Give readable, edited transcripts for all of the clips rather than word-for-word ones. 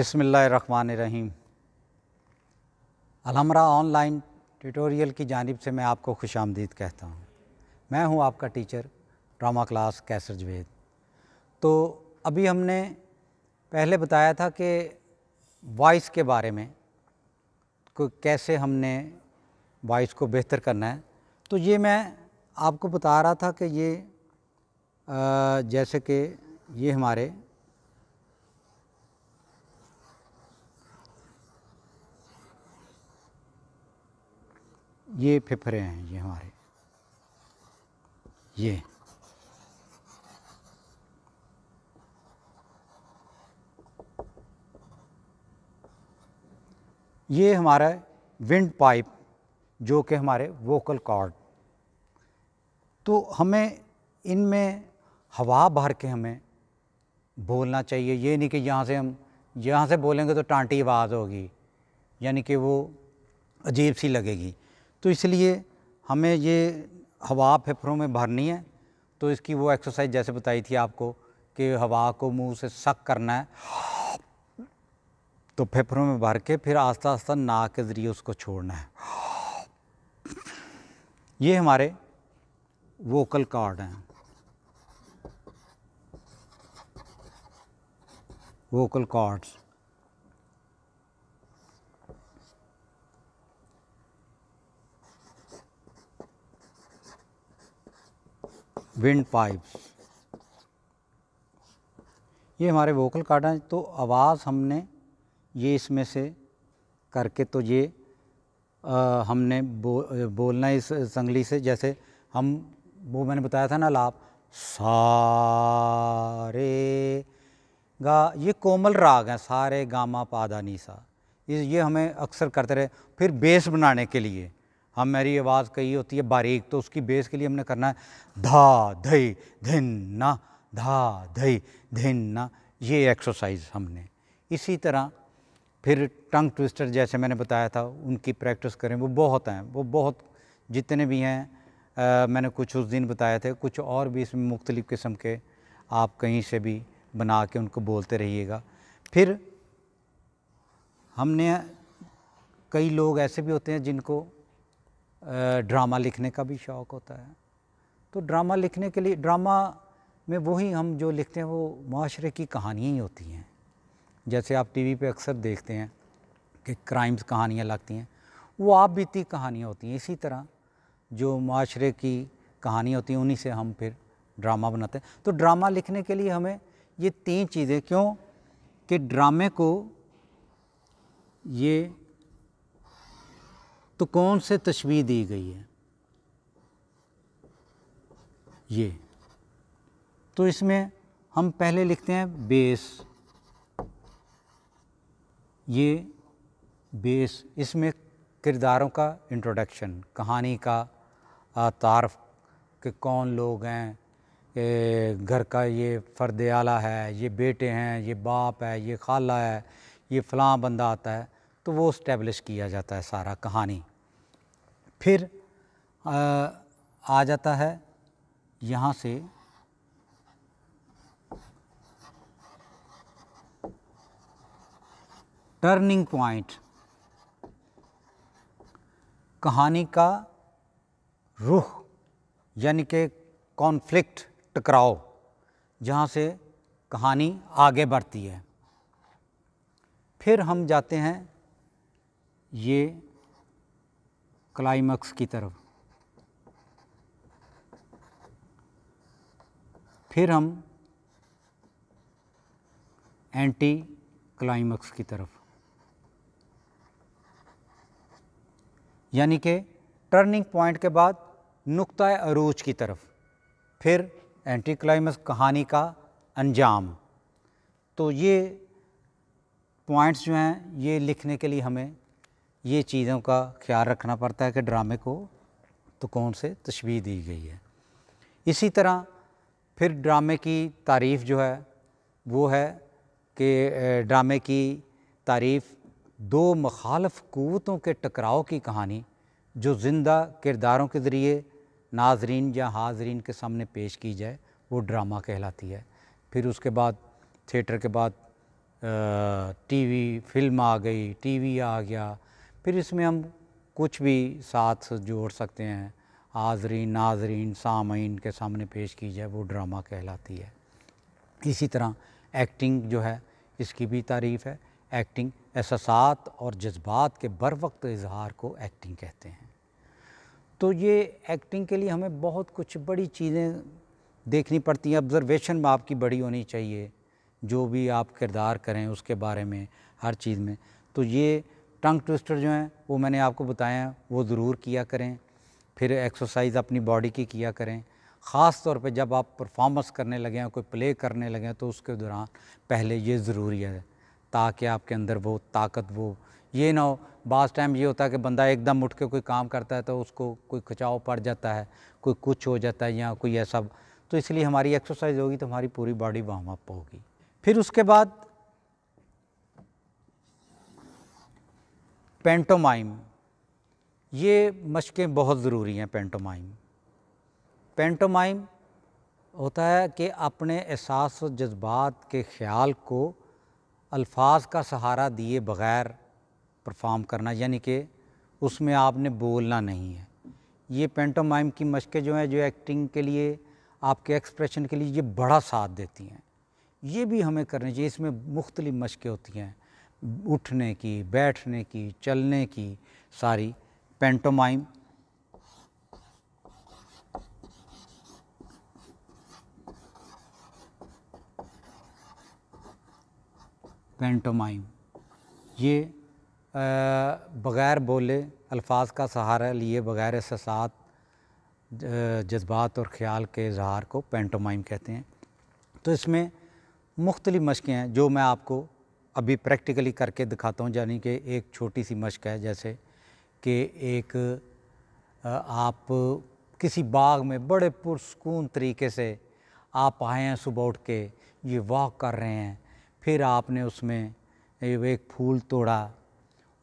बिस्मिल्लाहिर्रहमानिर्रहीम। Alhamra online tutorial की जानिब से मैं आपको खुशामदीद कहता हूँ। मैं हूँ आपका टीचर ड्रामा क्लास कैसर जवेद। तो अभी हमने पहले बताया था कि वॉइस के बारे में को कैसे हमने वॉइस को बेहतर करना है। तो ये मैं आपको बता रहा था कि ये जैसे कि ये हमारे ये फेफड़े हैं, ये हमारे ये हमारा विंड पाइप जो कि हमारे वोकल कॉर्ड। तो हमें इनमें हवा भर के हमें बोलना चाहिए। ये नहीं कि यहाँ से बोलेंगे तो टांटी आवाज़ होगी, यानी कि वो अजीब सी लगेगी। तो इसलिए हमें ये हवा फेफड़ों में भरनी है। तो इसकी वो एक्सरसाइज जैसे बताई थी आपको कि हवा को मुंह से सक करना है, तो फेफड़ों में भर के फिर आस्ता आस्ता नाक के ज़रिए उसको छोड़ना है। ये हमारे वोकल कॉर्ड हैं, वोकल कॉर्ड्स। विंड पाइप्स, ये हमारे वोकल कॉर्ड हैं। तो आवाज़ हमने ये इसमें से करके तो ये हमने बोलना है इस संगली से। जैसे हम वो मैंने बताया था ना लाप सारे गा, ये कोमल राग हैं, सारे गामा पादा नीसा। ये हमें अक्सर करते रहे। फिर बेस बनाने के लिए हमारी आवाज़ कही होती है बारीक, तो उसकी बेस के लिए हमने करना है धा धई धिन ना, धा धई धिन ना। ये एक्सरसाइज हमने इसी तरह फिर टंग ट्विस्टर जैसे मैंने बताया था उनकी प्रैक्टिस करें। वो बहुत हैं, वो बहुत जितने भी हैं मैंने कुछ उस दिन बताए थे, कुछ और भी इसमें मुख्तलिफ़ किस्म के आप कहीं से भी बना के उनको बोलते रहिएगा। फिर हमने कई लोग ऐसे भी होते हैं जिनको ड्रामा लिखने का भी शौक़ होता है। तो ड्रामा लिखने के लिए, ड्रामा में वही हम जो लिखते हैं वो माशरे की कहानियाँ ही होती हैं। जैसे आप टीवी पे अक्सर देखते हैं कि क्राइम्स कहानियाँ लगती हैं, वो आप बीती कहानियाँ होती हैं। इसी तरह जो माशरे की कहानी होती हैं उन्हीं से हम फिर ड्रामा बनाते हैं। तो ड्रामा लिखने के लिए हमें ये तीन चीज़ें, क्यों कि ड्रामे को ये तो कौन से तशबीह दी गई है, ये तो इसमें हम पहले लिखते हैं बेस। ये बेस, इसमें किरदारों का इंट्रोडक्शन, कहानी का तारफ़ कि कौन लोग हैं, घर का ये फ़र्द आला है, ये बेटे हैं, ये बाप है, ये खाला है, ये फ़लाँ बंदा आता है। तो वो इस्टेब्लिश किया जाता है सारा कहानी। फिर आ जाता है यहाँ से टर्निंग पॉइंट, कहानी का रुख, यानी कि कॉन्फ्लिक्ट, टकराव, जहाँ से कहानी आगे बढ़ती है। फिर हम जाते हैं ये क्लाइमैक्स की तरफ, फिर हम एंटी क्लाइमैक्स की तरफ, यानी कि टर्निंग पॉइंट के बाद नुक्ता अरूज की तरफ, फिर एंटी क्लाइमैक्स, कहानी का अंजाम। तो ये पॉइंट्स जो हैं ये लिखने के लिए हमें ये चीज़ों का ख्याल रखना पड़ता है कि ड्रामे को तो कौन से तशबीह दी गई है। इसी तरह फिर ड्रामे की तारीफ़ जो है वो है कि ड्रामे की तारीफ़ दो मुखालिफ क़ुव्वतों के टकराव की कहानी जो ज़िंदा किरदारों के ज़रिए नाज़रीन या हाज़रीन के सामने पेश की जाए वो ड्रामा कहलाती है। फिर उसके बाद थिएटर के बाद टीवी फिल्म आ गई, टीवी आ गया, फिर इसमें हम कुछ भी साथ जोड़ सकते हैं, हाज़रीन नाज़रीन सामीन के सामने पेश की जाए, वो ड्रामा कहलाती है। इसी तरह एक्टिंग जो है इसकी भी तारीफ़ है। एक्टिंग एहसासात और जज्बात के बर वक्त इजहार को एक्टिंग कहते हैं। तो ये एक्टिंग के लिए हमें बहुत कुछ बड़ी चीज़ें देखनी पड़ती हैं। ऑब्ज़र्वेशन आपकी बड़ी होनी चाहिए, जो भी आप किरदार करें उसके बारे में, हर चीज़ में। तो ये टंग ट्विस्टर जो हैं वो मैंने आपको बताया, वो ज़रूर किया करें। फिर एक्सरसाइज अपनी बॉडी की किया करें। ख़ास तौर पे जब आप परफॉर्मेंस करने लगे हैं, कोई प्ले करने लगे हैं, तो उसके दौरान पहले ये ज़रूरी है, ताकि आपके अंदर वो ताकत, वो ये ना हो। बाज़ टाइम ये होता है कि बंदा एकदम उठ के कोई काम करता है तो उसको कोई खिंचाव पड़ जाता है, कोई कुछ हो जाता है या कोई ऐसा। तो इसलिए हमारी एक्सरसाइज होगी तो हमारी पूरी बॉडी वार्म अप होगी। फिर उसके बाद पेंटोमाइम, ये मशकें बहुत ज़रूरी हैं। पेंटोमाइम होता है कि अपने एहसास और जज्बात के ख़्याल को अल्फाज का सहारा दिए बग़ैर परफॉर्म करना, यानी कि उसमें आपने बोलना नहीं है। ये पेंटोमाइम की मशकें जो हैं, जो एक्टिंग के लिए, आपके एक्सप्रेशन के लिए ये बड़ा साथ देती हैं। ये भी हमें करनी चाहिए। इसमें मुख्तलिफ़ मशकें होती हैं, उठने की, बैठने की, चलने की, सारी पेंटोमाइम। ये बग़ैर बोले, अल्फाज का सहारा लिए बग़ैर एहसासात, जज्बात और ख़्याल के इज़हार को पेंटोमाइम कहते हैं। तो इसमें मुख्तलिफ़ मशकें हैं जो मैं आपको अभी प्रैक्टिकली करके दिखाता हूँ। यानी कि एक छोटी सी मशक है, जैसे कि एक आप किसी बाग में बड़े पुरसकून तरीके से आप आए हैं, सुबह उठ के ये वॉक कर रहे हैं, फिर आपने उसमें एक फूल तोड़ा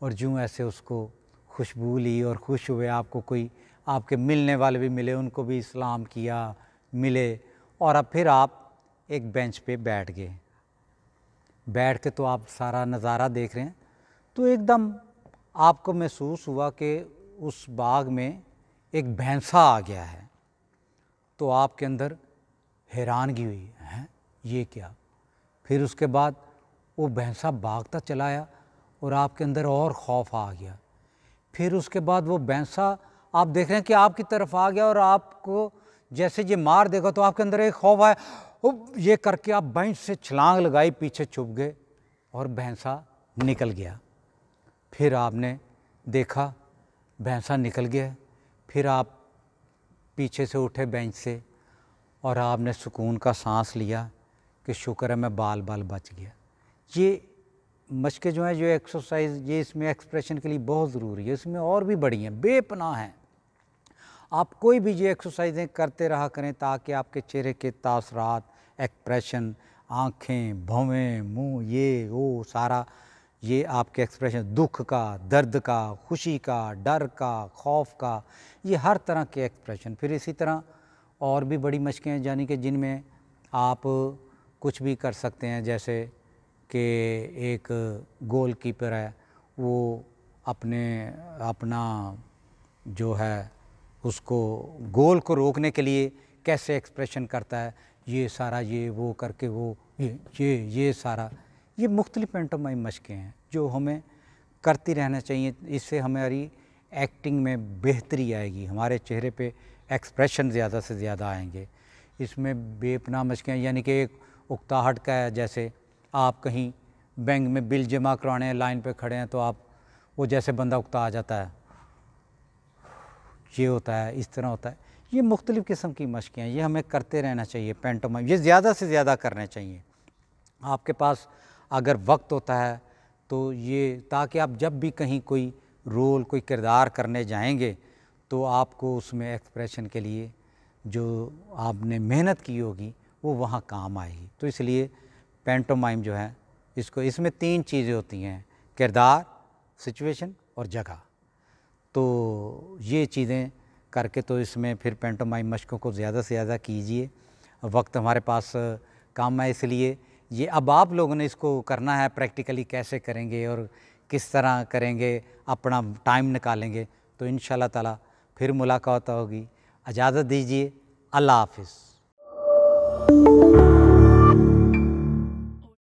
और यूँ ऐसे उसको खुशबू ली और खुश हुए। आपको कोई आपके मिलने वाले भी मिले, उनको भी सलाम किया, मिले, और अब फिर आप एक बेंच पे बैठ गए। बैठ के तो आप सारा नज़ारा देख रहे हैं, तो एकदम आपको महसूस हुआ कि उस बाग में एक भैंसा आ गया है। तो आपके अंदर हैरानगी हुई, हैं ये क्या? फिर उसके बाद वो भैंसा भागता चला आया और आपके अंदर और खौफ आ गया। फिर उसके बाद वो भैंसा आप देख रहे हैं कि आपकी तरफ आ गया और आपको जैसे ये मार देगा तो आपके अंदर एक खौफ आया। ये करके आप बेंच से छलांग लगाई, पीछे छुप गए और भैंसा निकल गया। फिर आपने देखा भैंसा निकल गया। फिर आप पीछे से उठे बेंच से और आपने सुकून का सांस लिया कि शुक्र है मैं बाल बाल बच गया। ये मशकें जो हैं, जो एक्सरसाइज, ये इसमें एक्सप्रेशन के लिए बहुत ज़रूरी है। इसमें और भी बड़ी हैं, बेपनाह हैं। आप कोई भी ये एक्सरसाइजें करते रहा करें ताकि आपके चेहरे के तासरात, एक्सप्रेशन, आँखें, भौवें, मुँह, ये वो सारा, ये आपके एक्सप्रेशन, दुख का, दर्द का, खुशी का, डर का, खौफ का, ये हर तरह के एक्सप्रेशन। फिर इसी तरह और भी बड़ी मशकें हैं, यानी कि जिनमें आप कुछ भी कर सकते हैं। जैसे कि एक गोलकीपर है, वो अपना जो है उसको गोल को रोकने के लिए कैसे एक्सप्रेशन करता है, ये सारा, ये वो करके वो ये सारा, ये मुख्तलिफ पेंटोमाइम मशकें हैं जो हमें करती रहना चाहिए। इससे हमारी एक्टिंग में बेहतरी आएगी, हमारे चेहरे पे एक्सप्रेशन ज़्यादा से ज़्यादा आएंगे। इसमें बेपनाह मशकें, यानी कि एक उकताहट का है, जैसे आप कहीं बैंक में बिल जमा करवाने हैं, लाइन पे खड़े हैं, तो आप वो जैसे बंदा उकता आ जाता है, ये होता है, इस तरह होता है। ये मुख्तलिफ़ किस्म की मशकें हैं, ये हमें करते रहना चाहिए। पेंटोमाइम ये ज़्यादा से ज़्यादा करने चाहिए। आपके पास अगर वक्त होता है तो ये, ताकि आप जब भी कहीं कोई रोल, कोई किरदार करने जाएंगे तो आपको उसमें एक्सप्रेशन के लिए जो आपने मेहनत की होगी वो वहाँ काम आएगी। तो इसलिए पेंटोमाइम जो है, इसमें 3 चीज़ें होती हैं, किरदार, सिचुएशन और जगह। तो ये चीज़ें करके तो इसमें फिर पेंटोमाइम मशकों को ज़्यादा से ज़्यादा कीजिए। वक्त हमारे पास कम है, इसलिए ये अब आप लोगों ने इसको करना है, प्रैक्टिकली कैसे करेंगे और किस तरह करेंगे, अपना टाइम निकालेंगे, तो इंशाल्लाह ताला फिर मुलाकात होगी। इजाज़त दीजिए, अल्लाह हाफ़िज़।